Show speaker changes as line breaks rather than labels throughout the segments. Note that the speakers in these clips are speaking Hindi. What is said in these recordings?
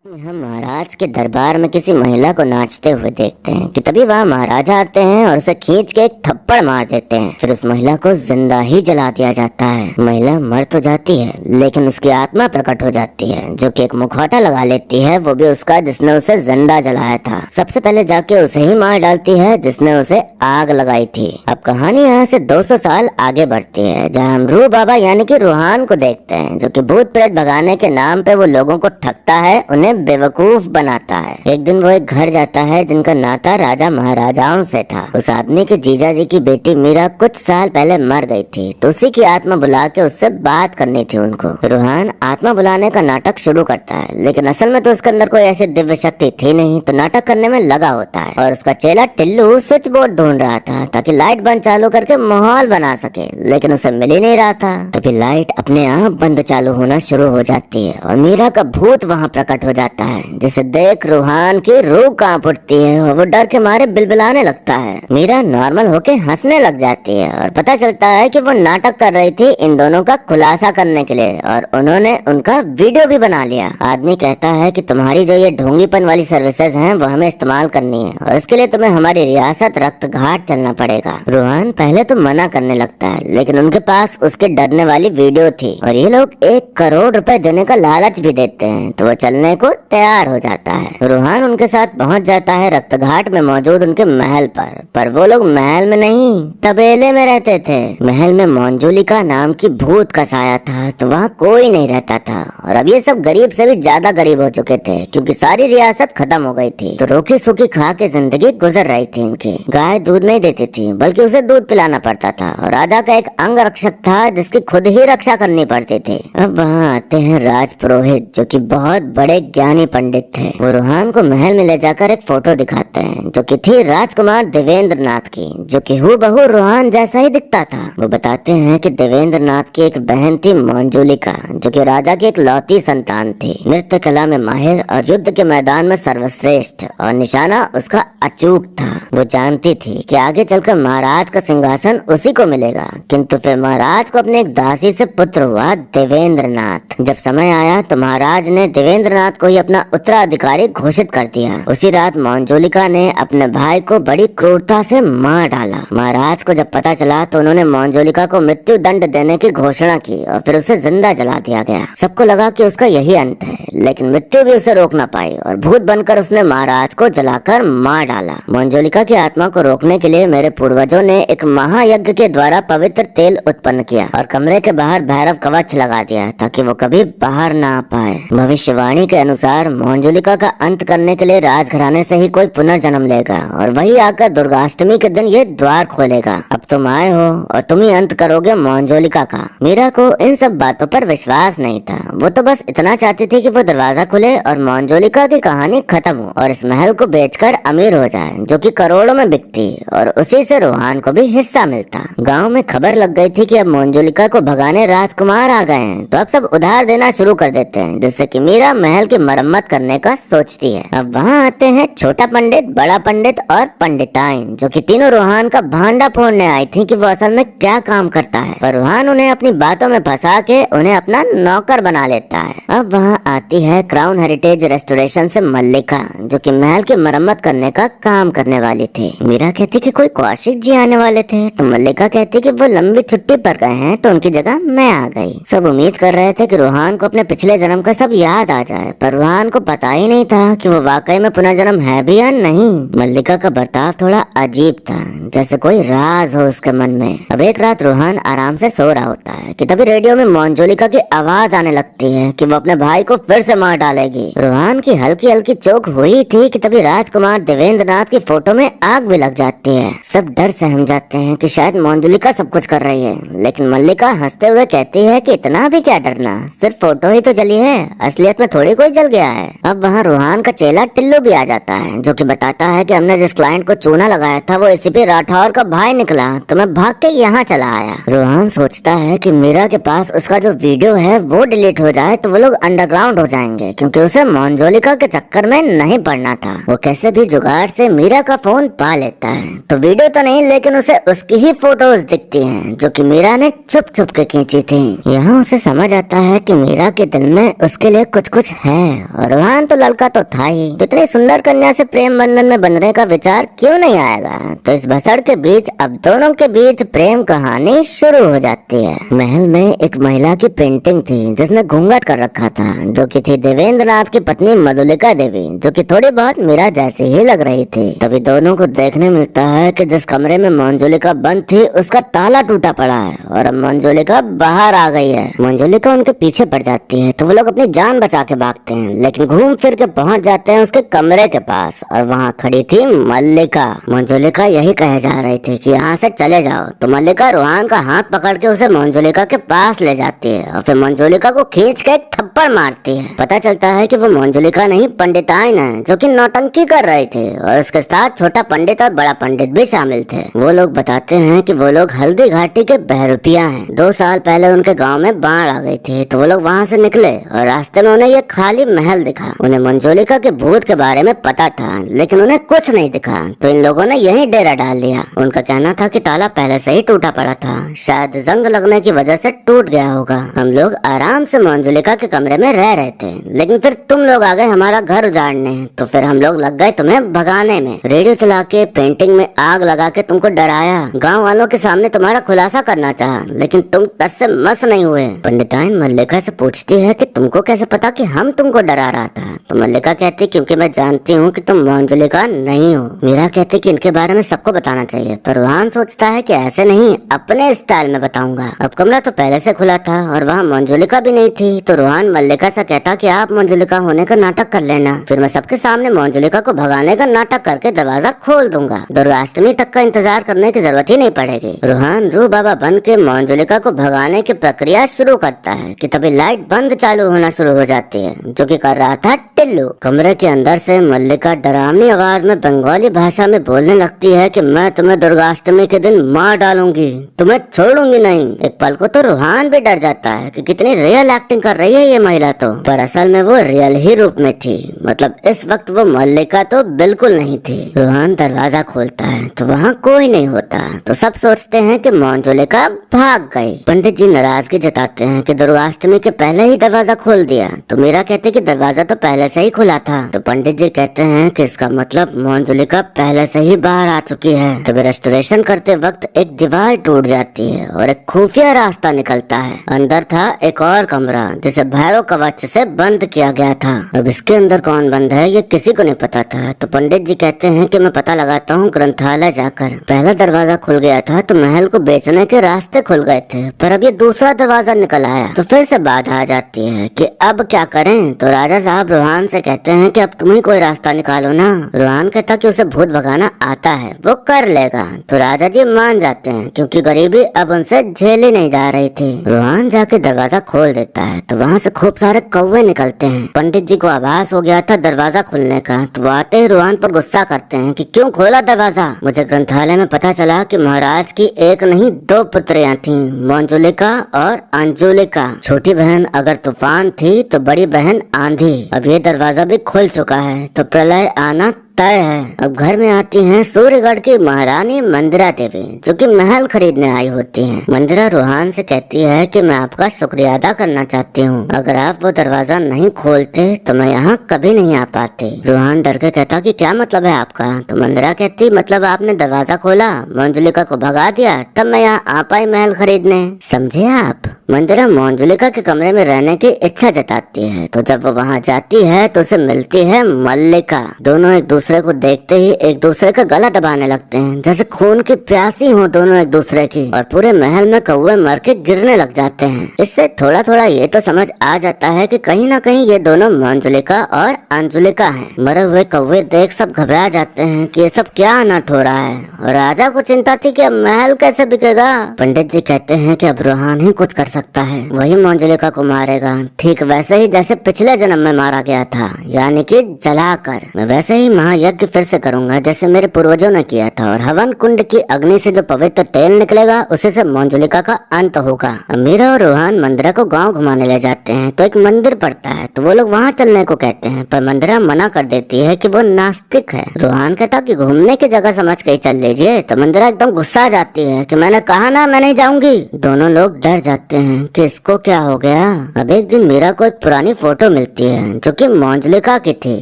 हम महाराज के दरबार में किसी महिला को नाचते हुए देखते हैं कि तभी वहाँ महाराजा आते हैं और उसे खींच के एक थप्पड़ मार देते हैं। फिर उस महिला को जिंदा ही जला दिया जाता है। महिला मर तो जाती है लेकिन उसकी आत्मा प्रकट हो जाती है, जो कि एक मुखौटा लगा लेती है, वो भी उसका जिसने उसे जिंदा जलाया था। सबसे पहले जाके उसे ही मार डालती है जिसने उसे आग लगाई थी। अब कहानी यहाँ से 200 साल आगे बढ़ती है, जहाँ हम रूह बाबा यानी कि रूहान को देखते हैं, जो कि भूत प्रेत भगाने के नाम पे वो लोगों को ठगता है, उन्हें बेवकूफ बनाता है। एक दिन वो एक घर जाता है जिनका नाता राजा महाराजाओं से था। उस आदमी के जीजा जी की बेटी मीरा कुछ साल पहले मर गई थी, तो उसी की आत्मा बुला के उससे बात करनी थी उनको। रूहान आत्मा बुलाने का नाटक शुरू करता है, लेकिन असल में तो उसके अंदर कोई ऐसी दिव्य शक्ति थी नहीं, तो नाटक करने में लगा होता है। और उसका चेला टिल्लू स्विच बोर्ड ढूंढ रहा था ताकि लाइट बंद चालू करके माहौल बना सके, लेकिन उसे मिल ही नहीं रहा था। तभी लाइट अपने आप बंद चालू होना शुरू हो जाती है और मीरा का भूत वहाँ प्रकट हो जाता है, जिसे देख रूहान की रूह कांप उठती है और वो डर के मारे बिलबिलाने लगता है। मीरा नॉर्मल होके हंसने लग जाती है और पता चलता है कि वो नाटक कर रही थी इन दोनों का खुलासा करने के लिए, और उन्होंने उनका वीडियो भी बना लिया। आदमी कहता है कि तुम्हारी जो ये ढोंगीपन वाली सर्विसेज हैं वो हमें इस्तेमाल करनी है और इसके लिए तुम्हें हमारी रियासत रक्त घाट चलना पड़ेगा। रूहान पहले तो मना करने लगता है, लेकिन उनके पास उसके डरने वाली वीडियो थी और ये लोग 1 करोड़ रुपए देने का लालच भी देते हैं, तो वो चलने को तैयार हो जाता है। रूहान उनके साथ पहुंच जाता है रक्त घाट में मौजूद उनके महल पर वो लोग महल में नहीं तबेले में रहते थे। महल में मंजूलिका नाम की भूत का साया था, तो वहाँ कोई नहीं रहता था और अब ये सब गरीब से भी ज्यादा गरीब हो चुके थे, क्योंकि सारी रियासत खत्म हो गई थी। तो रोकी सूखी खा के जिंदगी गुजर रही थी इनकी। गाय दूध नहीं देती थी बल्कि उसे दूध पिलाना पड़ता था, और राजा का एक अंग रक्षक था जिसकी खुद ही रक्षा करनी पड़ती थी। अब वहाँ आते हैं राज पुरोहित, जो कि बहुत बड़े ज्ञानी पंडित थे। वो रूहान को महल में ले जाकर एक फोटो दिखाते हैं, जो कि थी राजकुमार देवेंद्र नाथ की, जो कि हूबहू रूहान जैसा ही दिखता था। वो बताते हैं कि देवेंद्र नाथ की एक बहन थी मंजूलिका, जो कि राजा की एक लौती संतान थी। नृत्य कला में माहिर और युद्ध के मैदान में सर्वश्रेष्ठ, और निशाना उसका अचूक था। वो जानती थी कि आगे चलकर महाराज का सिंहासन उसी को मिलेगा, किंतु फिर महाराज को अपने एक दासी से पुत्र हुआ देवेंद्र नाथ। जब समय आया तो महाराज ने देवेंद्र नाथ को ही अपना उत्तराधिकारी घोषित कर दिया। उसी रात मंजूलिका ने अपने भाई को बड़ी क्रूरता से मार डाला। महाराज को जब पता चला तो उन्होंने मंजूलिका को मृत्यु दंड देने की घोषणा की और फिर उसे जिंदा जला दिया गया। सबको लगा कि उसका यही अंत है, लेकिन मृत्यु भी उसे रोक न पाई और भूत बनकर उसने महाराज को जलाकर मार डाला। मंजूलिका की आत्मा को रोकने के लिए मेरे पूर्वजों ने एक महायज्ञ के द्वारा पवित्र तेल उत्पन्न किया और कमरे के बाहर भैरव कवच लगा दिया, ताकि वो कभी बाहर ना आ पाए। भविष्यवाणी के अनुसार मंजूलिका का अंत करने के लिए राजघराने से ही कोई पुनर्जन्म लेगा और वही आकर दुर्गाष्टमी के दिन ये द्वार खोलेगा। अब तुम आए हो और तुम ही अंत करोगे मंजूलिका का। मीरा को इन सब बातों पर विश्वास नहीं था। वो तो बस इतना चाहती थी कि वो दरवाजा खुले और मंजूलिका की कहानी खत्म हो और इस महल को बेचकर अमीर हो जाए, जो कि करोड़ों में बिकती और उसी से रूहान को भी हिस्सा मिलता। गाँव में खबर लग गई थी कि अब मंजूलिका को भगाने राजकुमार आ गए हैं, तो अब सब उधार देना शुरू कर देते हैं, जिससे कि मीरा महल की मरम्मत करने का सोचती है। अब वहाँ आते हैं छोटा पंडित, बड़ा पंडित और पंडिताइन, जो कि तीनों रूहान का भांडा फोड़ने आई थी कि वो असल में क्या काम करता है, पर रूहान उन्हें अपनी बातों में फंसा के उन्हें अपना नौकर बना लेता है। अब वहाँ आती है क्राउन हेरिटेज रेस्टोरेशन से मल्लिका, जो कि महल की मरम्मत करने का काम करने वाली थी। मीरा कहती कि कोई कौशिक जी आने वाले थे, तो मल्लिका कहती कि वो लंबी छुट्टी पर गए हैं, तो उनकी जगह मैं आ गई। सब उम्मीद कर रहे थे कि रूहान को अपने पिछले जन्म का सब याद आ जाए, पर रूहान को पता ही नहीं था कि वो वाकई में पुनर्जन्म है भी या नहीं। मल्लिका का बर्ताव थोड़ा अजीब था, जैसे कोई राज हो उसके मन में। अब एक रात रूहान आराम से सो रहा होता है कि तभी रेडियो में मंजूलिका की आवाज आने लगती है कि वो अपने भाई को फिर से मार डालेगी। रूहान की हल्की हल्की चोट हुई थी कि तभी राजकुमार देवेंद्र नाथ की फोटो में आग भी लग जाती है। सब डर सहम जाते हैं कि शायद मंजूलिका सब कुछ कर रही है, लेकिन मल्लिका हंसते हुए कहती है कि इतना भी क्या डरना, सिर्फ फोटो ही तो जली है, असलियत में थोड़ी कोई जल गया है। अब वहाँ रूहान का चेला टिल्लू भी आ जाता है, जो कि बताता है कि हमने जिस क्लाइंट को चूना लगाया था वो एसीपी राठौर का भाई निकला, तो मैं भाग के यहाँ चला आया। रूहान सोचता है कि मीरा के पास उसका जो वीडियो है वो डिलीट हो जाए तो वो लोग अंडरग्राउंड हो जाएंगे, क्योंकि उसे मंजूलिका के चक्कर में नहीं पड़ना था। वो कैसे भी जुगाड़ से मीरा का फोन पा लेता है, तो वीडियो तो नहीं लेकिन उसे उसकी ही फोटोज दिखती हैं, जो कि मीरा ने छुप छुप के खींची थी। यहाँ उसे समझ आता है कि मीरा के दिल में उसके लिए कुछ कुछ है, और रोहान तो लड़का तो था ही, तो इतनी सुंदर कन्या से प्रेम बंधन में बंधने का विचार क्यों नहीं आएगा। तो इस भसड़ के बीच अब दोनों के बीच प्रेम कहानी शुरू हो जाती है। महल में एक महिला की पेंटिंग थी जिसने घूंघट कर रखा था, जो कि थी देवेंद्र नाथ की पत्नी मधुलिका देवी, जो कि थोड़ी बहुत मीरा जैसी ही लग रही थी। तभी दोनों को देखने मिलता है कि जिस कमरे में मंजुलिका बंद थी उसका ताला टूटा पड़ा है और अब मंजुलिका बाहर आ गई है। मंजुलिका उनके पीछे पड़ जाती है तो वो लोग अपनी जान बचा के भागते हैं, लेकिन घूम फिर के पहुंच जाते हैं उसके कमरे के पास और वहाँ खड़ी थी मल्लिका। मंजुलिका यही कहे जा रही थी कि यहाँ से चले जाओ, तो मल्लिका रोहान का हाथ पकड़ के उसे मंजुलिका के पास ले जाती है और फिर मंजुलिका को खींच के एक थप्पड़ मारती है। पता चलता है कि वो मंजुलिका नहीं पंडिताइन है, जो कि नौटंकी कर रहे थे और उसके साथ छोटा पंडित और बड़ा पंडित भी शामिल थे। वो लोग बताते हैं कि वो लोग हल्दी घाटी के बहरूपिया हैं। 2 साल पहले उनके गांव में बाढ़ आ गई थी, तो वो लोग वहां से निकले और रास्ते में उन्हें ये खाली महल दिखा। उन्हें मंजुलिका के भूत के बारे में पता था, लेकिन उन्हें कुछ नहीं दिखा, तो इन लोगों ने यही डेरा डाल दिया। उनका कहना था कि ताला पहले से ही टूटा पड़ा था, शायद जंग लगने की वजह से टूट गया होगा। हम लोग आराम से मंजुलिका के कमरे में रह रहे थे, लेकिन फिर तुम लोग आ गए हमारा घर उजाड़ने, तो फिर हम लोग लग गए तुम्हें भगाने में। रेडियो चला के पेंटिंग में आग लगा के तुमको डराया, गांव वालों के सामने तुम्हारा खुलासा करना चाहा, लेकिन तुम तस से मस नहीं हुए। पंडिताइन मल्लिका से पूछती है कि तुमको कैसे पता कि हम तुमको डरा रहा था। तो मल्लिका कहती क्योंकि मैं जानती हूँ कि तुम मंजुलिका नहीं हो। मीरा कहती कि इनके बारे में सबको बताना चाहिए, पर रोहान सोचता है कि ऐसे नहीं, अपने स्टाइल में बताऊंगा। अब कमरा तो पहले से खुला था और वहाँ मंजुलिका भी नहीं थी, तो रोहान मल्लिका से कहता कि आप मंजुलिका होने का नाटक कर लेना, फिर मैं सबके सामने मंजुलिका को भगाने का नाटक करके दरवाजा खोल दूंगा। दुर्गाष्टमी तक का इंतजार करने की जरूरत ही नहीं पड़ेगी। रोहान रूह बाबा बन के मंजुलिका को भगाने की प्रक्रिया शुरू करता है कि तभी लाइट बंद चालू होना शुरू हो जाती है, जो कि कर रहा था टिल्लू। कमरे के अंदर से मल्लिका डरावनी आवाज में बंगाली भाषा में बोलने लगती है कि मैं तुम्हें दुर्गाष्टमी के दिन मार डालूंगी, तुम्हें छोड़ूंगी नहीं। एक पल को तो रोहान भी डर जाता है कि कितनी रियल एक्टिंग कर रही है ये महिला, तो पर असल में वो रियल ही रूप में थी। मतलब इस वक्त वो मल्लिका तो बिल्कुल नहीं थी। रोहान दरवाजा खोलता है तो वहाँ कोई नहीं होता, तो सब सोचते हैं कि मंजुलिका भाग गई। पंडित जी नाराजगी जताते हैं कि दुर्गाष्टमी के पहले ही दरवाजा खोल दिया, तो मीरा कहते कि दरवाजा तो पहले से ही खुला था। तो पंडित जी कहते हैं कि इसका मतलब मंजुलिका पहले से ही बाहर आ चुकी है। तभी रेस्टोरेशन करते वक्त एक दीवार टूट जाती है और एक खुफिया रास्ता निकलता है। अंदर था एक और कमरा जिसे भैरव कवच से बंद किया गया था। अब इसके अंदर कौन बंद है ये किसी को नहीं पता था, तो पंडित जी कहते हैं कि मैं पता लगाता हूँ ग्रंथालय जाकर। पहला दरवाजा खुल गया था तो महल को बेचने के रास्ते खुल गए थे, पर अब ये दूसरा दरवाजा निकल आया, तो फिर से बाधा आ जाती है कि अब क्या करें। तो राजा साहब रोहान से कहते हैं कि अब तुम ही कोई रास्ता निकालो ना। रोहान कहता कि उसे भूत भगाना आता है, वो कर लेगा। तो राजा जी मान जाते हैं क्योंकि गरीबी अब उनसे झेली नहीं जा रही थी। रोहान जाके दरवाजा खोल देता है तो वहाँ से खूब सारे कौवे निकलते हैं। पंडित जी को आभास हो गया था दरवाजा खुलने का, तो वो आते ही रोहान पर गुस्सा करते हैं कि क्यों खोला दरवाजा। मुझे ग्रंथालय में पता चला कि महाराज की एक नहीं 2 पुत्रियां थीं, मंजुलिका और अंजुलिका। छोटी बहन अगर तूफान थी तो बड़ी बहन आंधी। अब ये दरवाजा भी खुल चुका है तो प्रलय आना तय है। अब घर में आती हैं सूर्यगढ़ की महारानी मंदिरा देवी, जो कि महल खरीदने आई होती हैं। मंदिरा रोहान से कहती है कि मैं आपका शुक्रिया अदा करना चाहती हूँ, अगर आप वो दरवाजा नहीं खोलते तो मैं यहाँ कभी नहीं आ पाती। रोहान डर के कहता कि क्या मतलब है आपका। तो मंदिरा कहती मतलब आपने दरवाजा खोला, मंजुलिका को भगा दिया, तब मैं यहाँ आ पाई महल खरीदने, समझे आप। मंदिरा मंजुलिका के कमरे में रहने की इच्छा जताती है, तो जब वो वहाँ जाती है तो उसे मिलती है मल्लिका। दोनों एक दूसरे को देखते ही एक दूसरे का गला दबाने लगते हैं, जैसे खून की प्यासी हो दोनों एक दूसरे की, और पूरे महल में कौवे मर के गिरने लग जाते हैं। इससे थोड़ा थोड़ा ये तो समझ आ जाता है कि कहीं ना कहीं ये दोनों मंजुलिका और अंजुलिका हैं। मरे हुए कौवे देख सब घबरा जाते हैं कि ये सब क्या अनर्थ हो रहा है, और राजा को चिंता थी कि अब महल कैसे बिकेगा। पंडित जी कहते हैं कि अब रोहान ही कुछ कर सकता है, वही मंजुलिका को मारेगा, ठीक वैसे ही जैसे पिछले जन्म में मारा गया था, यानी कि जलाकर। वैसे ही वहाँ यज्ञ फिर से करूंगा जैसे मेरे पूर्वजों ने किया था, और हवन कुंड की अग्नि से जो पवित्र तेल निकलेगा उसी से मंजुलिका का अंत होगा। मीरा और रोहन मंदिरा को गांव घुमाने ले जाते हैं तो एक मंदिर पड़ता है, तो वो लोग वहाँ चलने को कहते हैं, पर मंदिरा मना कर देती है कि वो नास्तिक है। रोहन कहता कि घूमने की जगह समझ के चल लीजिए, तो मंदिरा एकदम गुस्सा आ जाती है कि मैंने कहा ना मैं नहीं जाऊंगी। दोनों लोग डर जाते हैं कि इसको क्या हो गया। अब एक दिन मीरा को एक पुरानी फोटो मिलती है जो कि मंजुलिका की थी,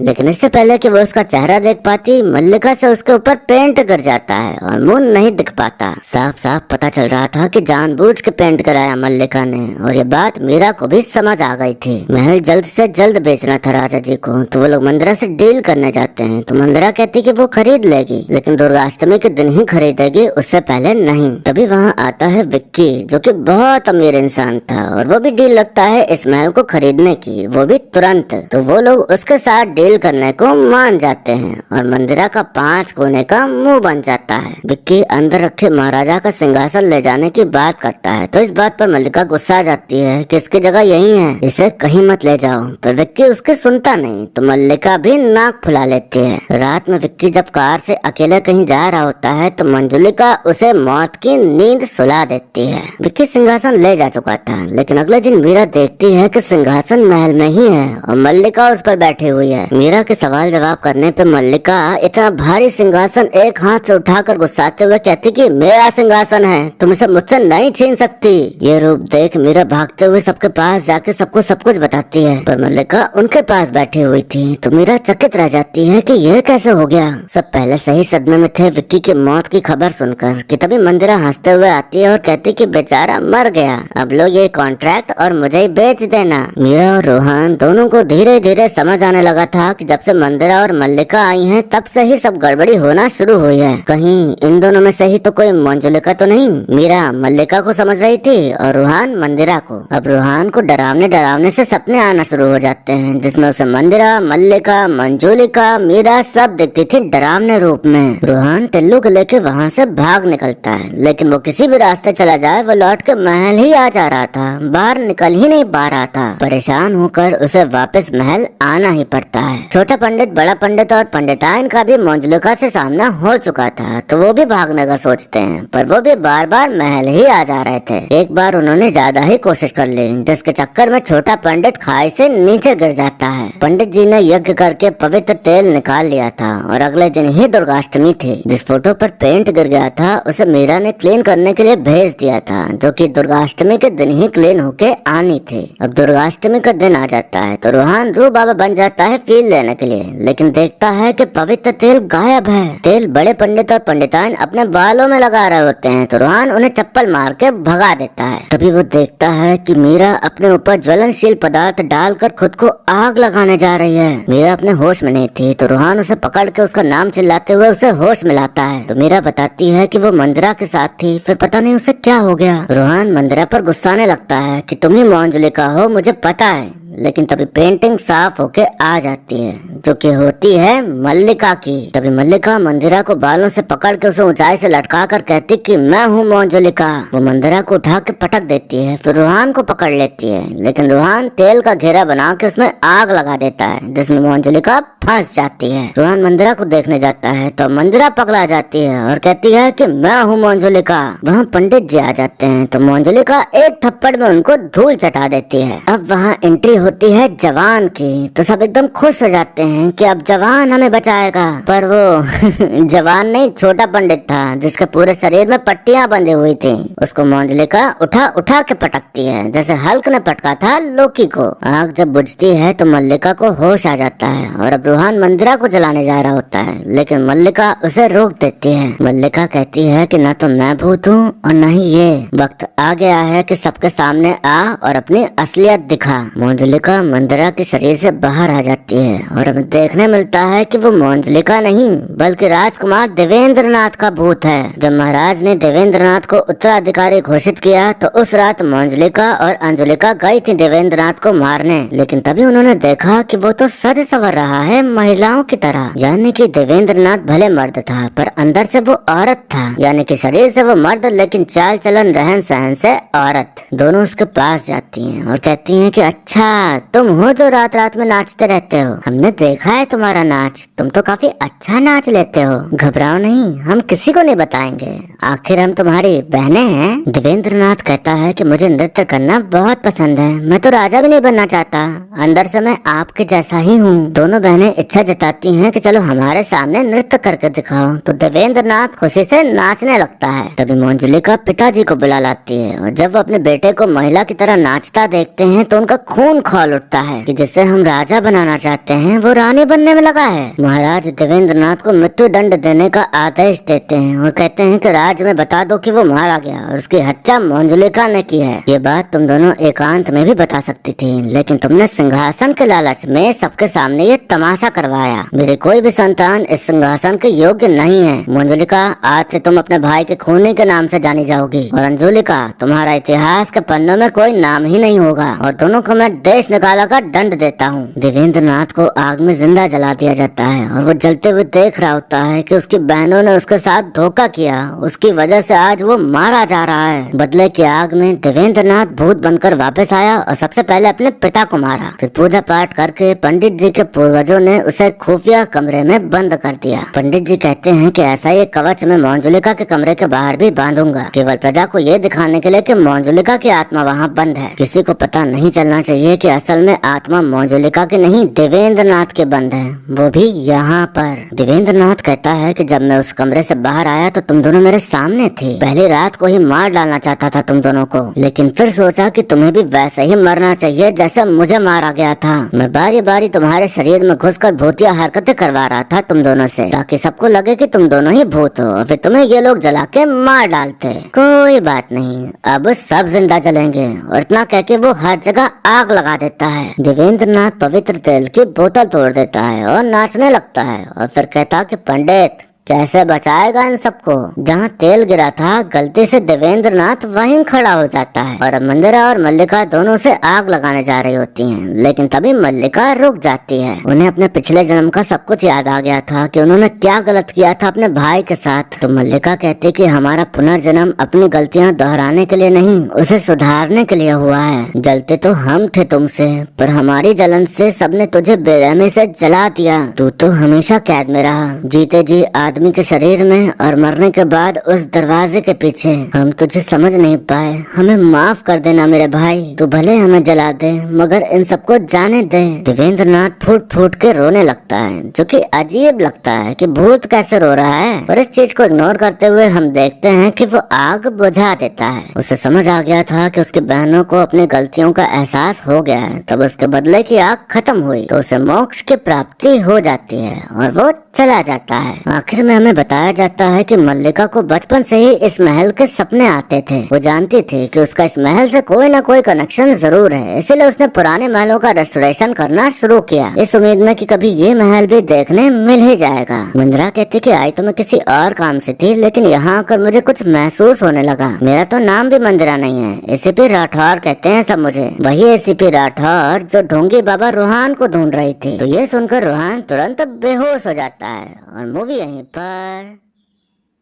लेकिन इससे पहले कि वो उसका चेहरा देख पाती, मल्लिका से उसके ऊपर पेंट गिर जाता है और मुंह नहीं दिख पाता। साफ साफ पता चल रहा था कि जानबूझ के पेंट कराया मल्लिका ने, और ये बात मीरा को भी समझ आ गई थी। महल जल्द से जल्द बेचना था राजा जी को, तो वो लोग मंदिरा से डील करने जाते हैं। तो मंदिरा कहती कि वो खरीद लेगी, लेकिन दुर्गाष्टमी के दिन ही खरीदेगी, उससे पहले नहीं। तभी वहाँ आता है विक्की जो कि बहुत अमीर इंसान था, और वो भी डील लगता है इस महल को खरीदने की, वो भी तुरंत। तो वो लोग उसके साथ डील करने को मान जाते हैं और मंदिरा का 5 कोने का मुंह बन जाता है। विक्की अंदर रखे महाराजा का सिंहासन ले जाने की बात करता है, तो इस बात पर मल्लिका गुस्सा आ जाती है कि इसकी जगह यही है, इसे कहीं मत ले जाओ, पर विक्की उसके सुनता नहीं, तो मल्लिका भी नाक फुला लेती है। रात में विक्की जब कार से अकेले कहीं जा रहा होता है तो मंजुलिका उसे मौत की नींद सुला देती है। विक्की सिंहासन ले जा चुका था, लेकिन अगले दिन मीरा देखती है कि सिंहासन महल में ही है और मल्लिका उस पर बैठी हुई है। मीरा के सवाल जवाब करने पे मल्लिका इतना भारी सिंहासन एक हाथ से उठाकर गुस्साते हुए कहती कि मेरा सिंहासन है, तुम इसे मुझसे नहीं छीन सकती। ये रूप देख मीरा भागते हुए सबके पास जाके सबको सब कुछ बताती है, पर मल्लिका उनके पास बैठी हुई थी। तो मीरा चकित रह जाती है कि यह कैसे हो गया। सब पहले से ही सदमे में थे विक्की की मौत की खबर सुनकर, कि तभी मंदिरा हंसते हुए आती है और कहती कि बेचारा मर गया, अब लोग ये कॉन्ट्रैक्ट और मुझे ही बेच देना। मीरा और रोहन दोनों को धीरे धीरे समझ आने लगा था कि जब से मंदिरा और मल्लिका आई हैं तब से ही सब गड़बड़ी होना शुरू हुई है। कहीं इन दोनों में से ही तो कोई मंजुलिका तो नहीं। मीरा मल्लिका को समझ रही थी और रोहन मंदिरा को। अब रोहन को डरावने डरावने से सपने आना शुरू हो जाते हैं, जिसमें उसे मंदिरा, मल्लिका, मंजुलिका, मीरा सब दिखती थी डरावने रूप में। रोहन टिल्लू को लेके वहाँ से भाग निकलता है, लेकिन वो किसी भी रास्ते चला जाए वो लौट के महल ही आ जा रहा था, बाहर निकल ही नहीं पा रहा था। परेशान होकर उसे वापस महल आना ही पड़ता है। छोटा पंडित, बड़ा पंडित और पंडिताइन का भी मंजुलिका से सामना हो चुका था, तो वो भी भागने का सोचते हैं, पर वो भी बार बार महल ही आ जा रहे थे। एक बार उन्होंने ज्यादा ही कोशिश कर ली, जिसके चक्कर में छोटा पंडित खाई से नीचे गिर जाता है। पंडित जी ने यज्ञ करके पवित्र तेल निकाल लिया था और अगले दिन ही दुर्गाष्टमी थी। जिस फोटो पर पेंट गिर गया था उसे मीरा ने क्लीन करने के लिए भेज दिया था, जो कि दुर्गाष्टमी के दिन ही क्लीन होके आनी थी। अब दुर्गाष्टमी का दिन आ जाता है तो रोहन रू बाबा बन जाता है फील लेने के लिए, लेकिन देखता है कि पवित्र तेल गायब है। तेल बड़े पंडित और पंडिताइन अपने बालों में लगा रहे होते हैं, तो रोहन उन्हें चप्पल मार के भगा देता है। तभी वो देखता है कि मीरा अपने ऊपर ज्वलनशील पदार्थ डालकर खुद को आग लगाने जा रही है। मीरा अपने होश में नहीं थी, तो रोहन उसे पकड़ के उसका नाम चिल्लाते हुए उसे होश में लाता है। तो मीरा बताती है कि वो मंदिरा के साथ थी, फिर पता नहीं उसे क्या हो गया। रोहन मंदिरा पर गुस्साने लगता है कि तुम ही मंजुलिका हो, मुझे पता है, लेकिन तभी पेंटिंग साफ होके आ जाती है, जो कि होती है मल्लिका की। तभी मल्लिका मंदिरा को बालों से पकड़ के उसे ऊंचाई से लटका कर कहती कि मैं हूँ मंजुलिका। वो मंदिरा को उठा के पटक देती है, फिर रोहन को पकड़ लेती है, लेकिन रोहन तेल का घेरा बना के उसमें आग लगा देता है, जिसमें मंजुलिका फंस जाती है। रोहन मंदिरा को देखने जाता है तो मंदिरा पकड़ा जाती है और कहती है कि मैं हूँ मंजुलिका। वहाँ पंडित जी आ जाते हैं तो मंजुलिका एक थप्पड़ में उनको धूल चटा देती है। अब वहाँ एंट्री होती है जवान की, तो सब एकदम खुश हो जाते हैं कि अब जवान हमें बचाएगा, पर वो जवान नहीं, छोटा पंडित था जिसके पूरे शरीर में पट्टियां बंधी हुई थी। उसको मंजुलिका उठा उठा के पटकती है, जैसे हल्क ने पटका था लोकी को। आग जब बुझती है तो मल्लिका को होश आ जाता है और अब रोहन मंदिरा को जलाने जा रहा होता है, लेकिन मल्लिका उसे रोक देती है। मल्लिका कहती है कि न तो मैं भूत हूँ और न ही ये, वक्त आ गया है कि सबके सामने आ और अपनी असलियत दिखा। मंजुलिका मंदिरा के शरीर से बाहर आ जाती है और हमें देखने मिलता है कि वो मंजुलिका नहीं बल्कि राजकुमार देवेंद्रनाथ का भूत है। जब महाराज ने देवेंद्रनाथ को उत्तराधिकारी घोषित किया तो उस रात मंजुलिका और अंजुलिका गई थी देवेंद्रनाथ को मारने, लेकिन तभी उन्होंने देखा कि वो तो सज संवर रहा है महिलाओं की तरह, यानी कि देवेंद्रनाथ भले मर्द था पर अंदर से वो औरत था, यानी कि शरीर से वो मर्द लेकिन चाल चलन रहन सहन से औरत। दोनों उसके पास जाती हैं और कहती हैं कि अच्छा तुम हो जो रात रात में नाचते रहते हो। हमने देखा है तुम्हारा नाच, तुम तो काफी अच्छा नाच लेते हो। घबराओ नहीं, हम किसी को नहीं बताएंगे, आखिर हम तुम्हारी बहनें हैं। देवेंद्र नाथ कहता है कि मुझे नृत्य करना बहुत पसंद है, मैं तो राजा भी नहीं बनना चाहता, अंदर से मैं आपके जैसा ही हूँ। दोनों बहनें इच्छा जताती हैं कि चलो हमारे सामने नृत्य करके दिखाओ। तो देवेंद्र नाथ खुशी से नाचने लगता है। तभी मंजुलिका पिताजी को बुला लाती है और जब वो अपने बेटे को महिला की तरह नाचता देखते हैं तो उनका खून खौल उठता है कि जिसे हम राजा बनाना चाहते हैं वो रानी बनने में लगा है। महाराज देवेंद्र नाथ को मृत्यु दंड देने का आदेश देते हैं और कहते हैं कि राज में बता दो कि वो मारा गया और उसकी हत्या मंजुलिका ने की है। ये बात तुम दोनों एकांत में भी बता सकती थी, लेकिन तुमने सिंहासन के लालच में सबके सामने ये तमाशा करवाया। मेरी कोई भी संतान इस सिंहासन के योग्य नहीं है। मंजुलिका, आज से तुम अपने भाई के खूनी के नाम से जानी जाओगी और अंजुलिका, तुम्हारा इतिहास के पन्नों में कोई नाम ही नहीं होगा और दोनों को मैं देश निकाला का दंड देता हूँ। देवेंद्र नाथ को आग में जिंदा जला दिया जाता है और वो जलते हुए देख रहा होता है कि उसकी बहनों ने उसके साथ धोखा किया, उसकी वजह से आज वो मारा जा रहा है। बदले की आग में देवेंद्र नाथ भूत बनकर वापस आया और सबसे पहले अपने पिता को मारा। फिर पूजा पाठ करके पंडित जी के पूर्वजों ने उसे खुफिया कमरे में बंद कर दिया। पंडित जी कहते हैं कि ऐसा ही कवच मैं मंजुलिका के कमरे के बाहर भी बांधूंगा, केवल प्रजा को ये दिखाने के लिए कि मंजुलिका की आत्मा वहाँ बंद है। किसी को पता नहीं चलना चाहिए कि असल में आत्मा मंजुलिका की नहीं देवेंद्र नाथ के बंद है, वो भी यहाँ पर। देवेंद्र नाथ कहता है कि जब मैं उस कमरे से बाहर आया तो तुम दोनों मेरे सामने थे। पहली रात को ही मार डालना चाहता था तुम दोनों को, लेकिन फिर सोचा कि तुम्हें भी वैसे ही मरना चाहिए जैसे मुझे मारा गया था। मैं बारी बारी तुम्हारे शरीर में घुसकर भूतिया हरकतें करवा रहा था तुम दोनों से, ताकि सबको लगे कि तुम दोनों ही भूत हो, फिर तुम्हें ये लोग जला के मार डालते। कोई बात नहीं, अब सब जिंदा जलेंगे। और इतना कह के वो हर जगह आग लगा देता है। देवेंद्र नाथ पवित्र तेल की बोतल तोड़ देता है और नाचने लगता है और फिर कहता कि पंडित कैसे बचाएगा इन सबको। जहाँ तेल गिरा था गलती से देवेंद्र नाथ वहीं खड़ा हो जाता है और मंदिरा और मल्लिका दोनों से आग लगाने जा रही होती हैं, लेकिन तभी मल्लिका रुक जाती है। उन्हें अपने पिछले जन्म का सब कुछ याद आ गया था कि उन्होंने क्या गलत किया था अपने भाई के साथ। तो मल्लिका कहती कि हमारा पुनर्जन्म अपनी गलतियाँ दोहराने के लिए नहीं, उसे सुधारने के लिए हुआ है। जलते तो हम थे तुमसे, पर हमारी जलन से सबने तुझे बेरहमी से जला दिया। तू तो हमेशा कैद में रहा, जीते जी आदमी के शरीर में और मरने के बाद उस दरवाजे के पीछे। हम तुझे समझ नहीं पाए, हमें माफ कर देना मेरे भाई। तू भले हमें जला दे मगर इन सबको जाने दे। देवेंद्र नाथ फूट फूट के रोने लगता है, जो कि अजीब लगता है कि भूत कैसे रो रहा है। पर इस चीज को इग्नोर करते हुए हम देखते हैं कि वो आग बुझा देता है। उसे समझ आ गया था कि उसकी बहनों को अपनी गलतियों का एहसास हो गया है, तब उसके बदले की आग खत्म हुई तो उसे मोक्ष की प्राप्ति हो जाती है और वो चला जाता है। आखिर में हमें बताया जाता है कि मल्लिका को बचपन से ही इस महल के सपने आते थे। वो जानती थी कि उसका इस महल से कोई न कोई कनेक्शन जरूर है, इसलिए उसने पुराने महलों का रेस्टोरेशन करना शुरू किया, इस उम्मीद में कि कभी ये महल भी देखने मिल ही जाएगा। मंदिरा कहती कि आई तो मैं किसी और काम से थी, लेकिन यहाँ आकर मुझे कुछ महसूस होने लगा। मेरा तो नाम भी मंदिरा नहीं है, एसीपी राठौर कहते हैं सब मुझे। वही एसीपी राठौर जो ढोंगी बाबा रोहान को ढूंढ रही थी। तो ये सुनकर रोहान तुरंत बेहोश हो जाता है और मूवी यहीं पर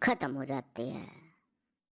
खत्म हो जाती है।